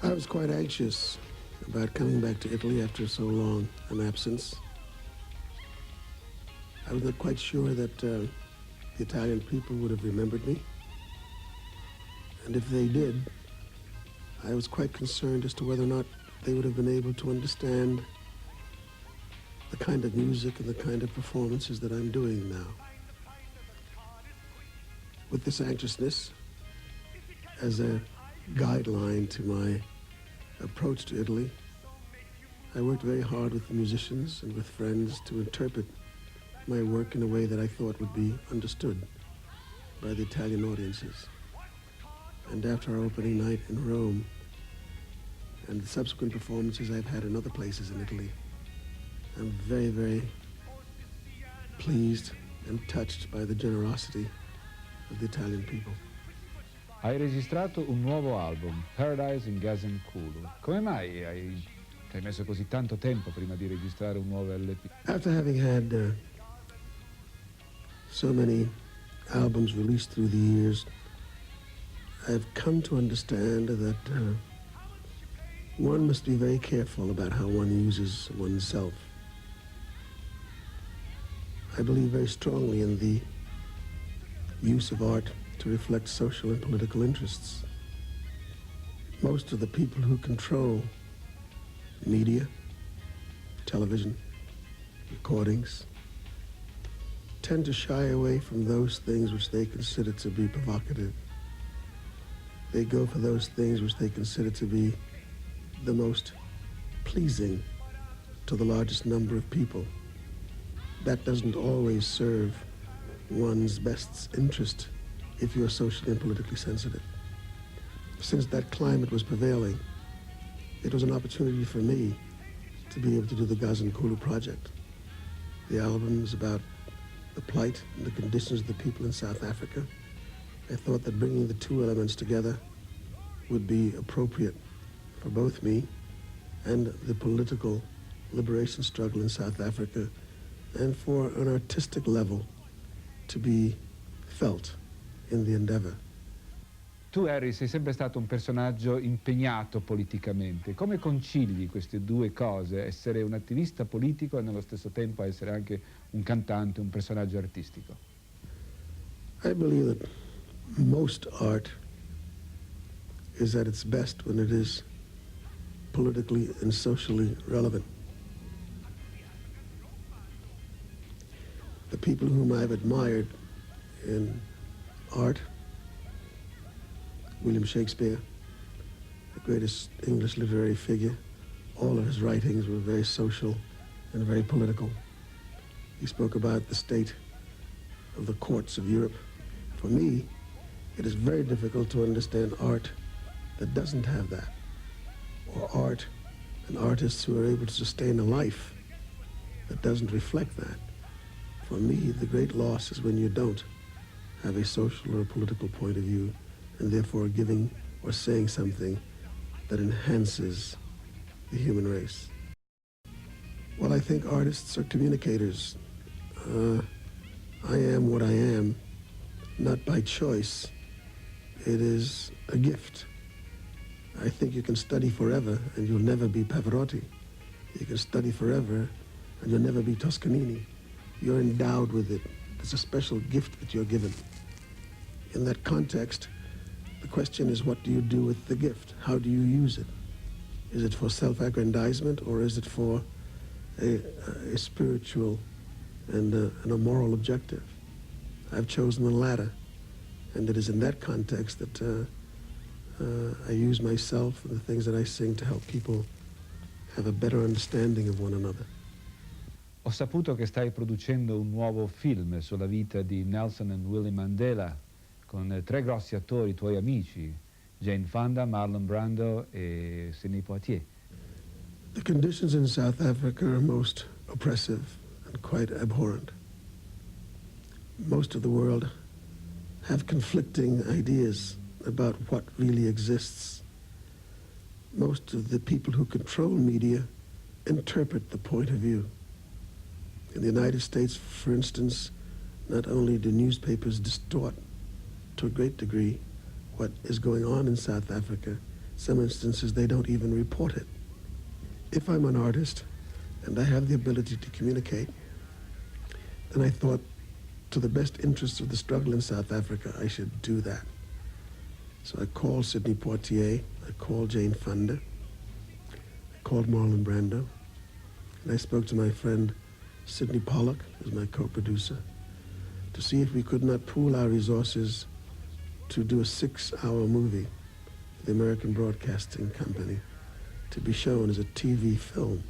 I was quite anxious about coming back to Italy after so long an absence. I was not quite sure that the Italian people would have remembered me. And if they did, I was quite concerned as to whether or not they would have been able to understand the kind of music and the kind of performances that I'm doing now. With this anxiousness as a guideline to my approach to Italy, I worked very hard with the musicians and with friends to interpret my work in a way that I thought would be understood by the Italian audiences. And after our opening night in Rome and the subsequent performances I've had in other places in Italy, I'm very, very pleased and touched by the generosity of the Italian people. Hai registrato un nuovo album, Paradise in Gazenkulu. Come mai ti hai messo così tanto tempo prima di registrare un nuovo LP? After having had so many albums released through the years, I've come to understand that one must be very careful about how one uses oneself. I believe very strongly in the use of art to reflect social and political interests. Most of the people who control media, television, recordings, tend to shy away from those things which they consider to be provocative. They go for those things which they consider to be the most pleasing to the largest number of people. That doesn't always serve one's best interest if you're socially and politically sensitive. Since that climate was prevailing, it was an opportunity for me to be able to do the Gazenkulu project. The album is about the plight and the conditions of the people in South Africa. I thought that bringing the two elements together would be appropriate for both me and the political liberation struggle in South Africa, and for an artistic level to be felt in the endeavor. Tu, Harry, sei sempre stato un personaggio impegnato politicamente. Come concili queste due cose, essere un attivista politico e nello stesso tempo essere anche un cantante, un personaggio artistico? I believe that most art is at its best when it is politically and socially relevant. The people whom I've admired in art, William Shakespeare, the greatest English literary figure, all of his writings were very social and very political. He spoke about the state of the courts of Europe. For me, it is very difficult to understand art that doesn't have that, or art and artists who are able to sustain a life that doesn't reflect that. For me, the great loss is when you don't have a social or a political point of view, and therefore giving or saying something that enhances the human race. Well, I think artists are communicators. I am what I am, not by choice. It is a gift. I think you can study forever and you'll never be Pavarotti. You can study forever and you'll never be Toscanini. You're endowed with it. It's a special gift that you're given. In that context, the question is, what do you do with the gift? How do you use it? Is it for self-aggrandizement, or is it for a spiritual and a moral objective? I've chosen the latter, and it is in that context that I use myself and the things that I sing to help people have a better understanding of one another. Ho saputo che stai producendo un nuovo film sulla vita di Nelson e Willie Mandela, con tre grossi attori tuoi amici, Jane Fonda, Marlon Brando e Sidney Poitier. The conditions in South Africa are most oppressive and quite abhorrent. Most of the world have conflicting ideas about what really exists. Most of the people who control media interpret the point of view. In the United States, for instance, not only do newspapers distort to a great degree what is going on in South Africa, some instances they don't even report it. If I'm an artist and I have the ability to communicate, then I thought, to the best interests of the struggle in South Africa, I should do that. So I called Sidney Poitier, I called Jane Fonda, I called Marlon Brando, and I spoke to my friend Sidney Pollack, who's my co-producer, to see if we could not pool our resources to do a 6-hour movie for the American Broadcasting Company to be shown as a TV film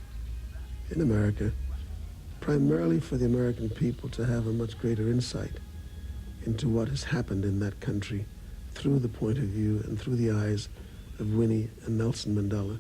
in America, primarily for the American people to have a much greater insight into what has happened in that country through the point of view and through the eyes of Winnie and Nelson Mandela.